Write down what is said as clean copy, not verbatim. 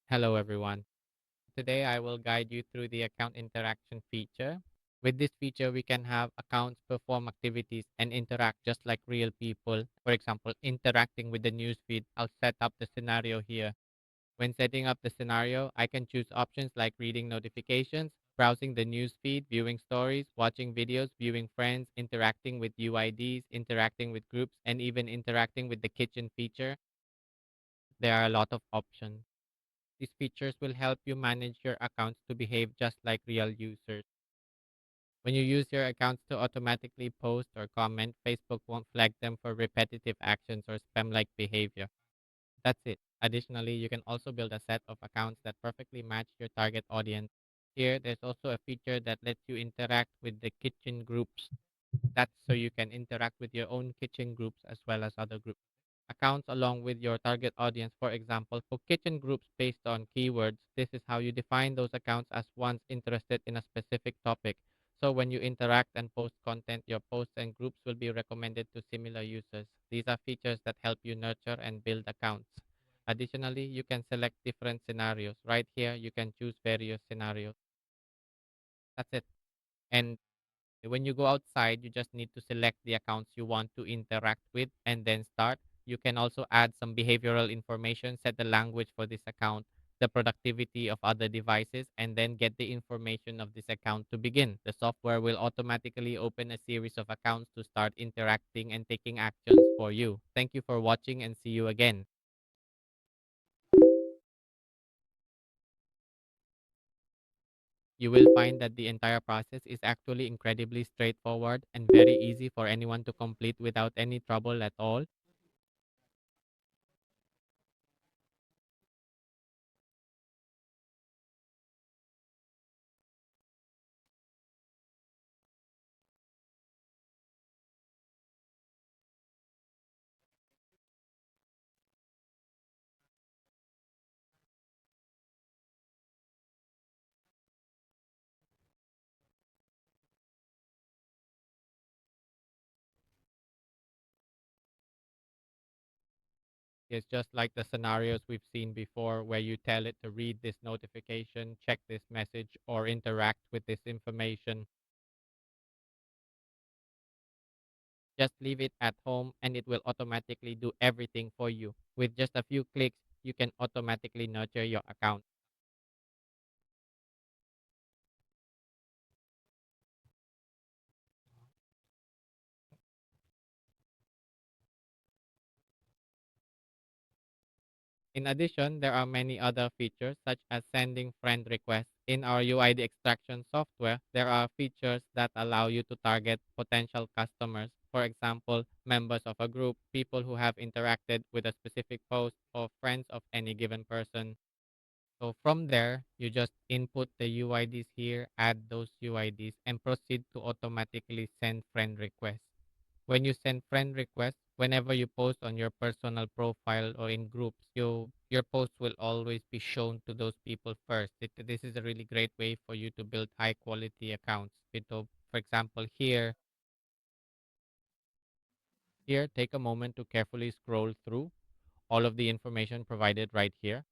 Hello, everyone. Today, I will guide you through the account interaction feature. With this feature, we can have accounts perform activities and interact just like real people. For example, interacting with the newsfeed. I'll set up the scenario here. When setting up the scenario, I can choose options like reading notifications, browsing the newsfeed, viewing stories, watching videos, viewing friends, interacting with UIDs, interacting with groups, and even interacting with the kitchen feature. There are a lot of options. These features will help you manage your accounts to behave just like real users. When you use your accounts to automatically post or comment, Facebook won't flag them for repetitive actions or spam like behavior. That's it. Additionally, you can also build a set of accounts that perfectly match your target audience. Here, there's also a feature that lets you interact with the kitchen groups. That's so you can interact with your own kitchen groups as well as other groups. Accounts along with your target audience. For example, for kitchen groups based on keywords, this is how you define those accounts as ones interested in a specific topic. So when you interact and post content, your posts and groups will be recommended to similar users. These are features that help you nurture and build accounts. Additionally, you can select different scenarios. Right here, you can choose various scenarios. That's it. And when you go outside, you just need to select the accounts you want to interact with and then start. You can also add some behavioral information, set the language for this account, the productivity of other devices, and then get the information of this account to begin. The software will automatically open a series of accounts to start interacting and taking actions for you. Thank you for watching and see you again. You will find that the entire process is actually incredibly straightforward and very easy for anyone to complete without any trouble at all. It's just like the scenarios we've seen before where you tell it to read this notification, check this message, or interact with this information. Just leave it at home and it will automatically do everything for you. With just a few clicks, you can automatically nurture your account. In addition, there are many other features such as sending friend requests. In our UID extraction software, there are features that allow you to target potential customers. For example, members of a group, people who have interacted with a specific post, or friends of any given person. So from there, you just input the UIDs here, add those UIDs, and proceed to automatically send friend requests. When you send friend requests, whenever you post on your personal profile or in groups, your post will always be shown to those people first. This is a really great way for you to build high quality accounts. For example, here, take a moment to carefully scroll through all of the information provided right here.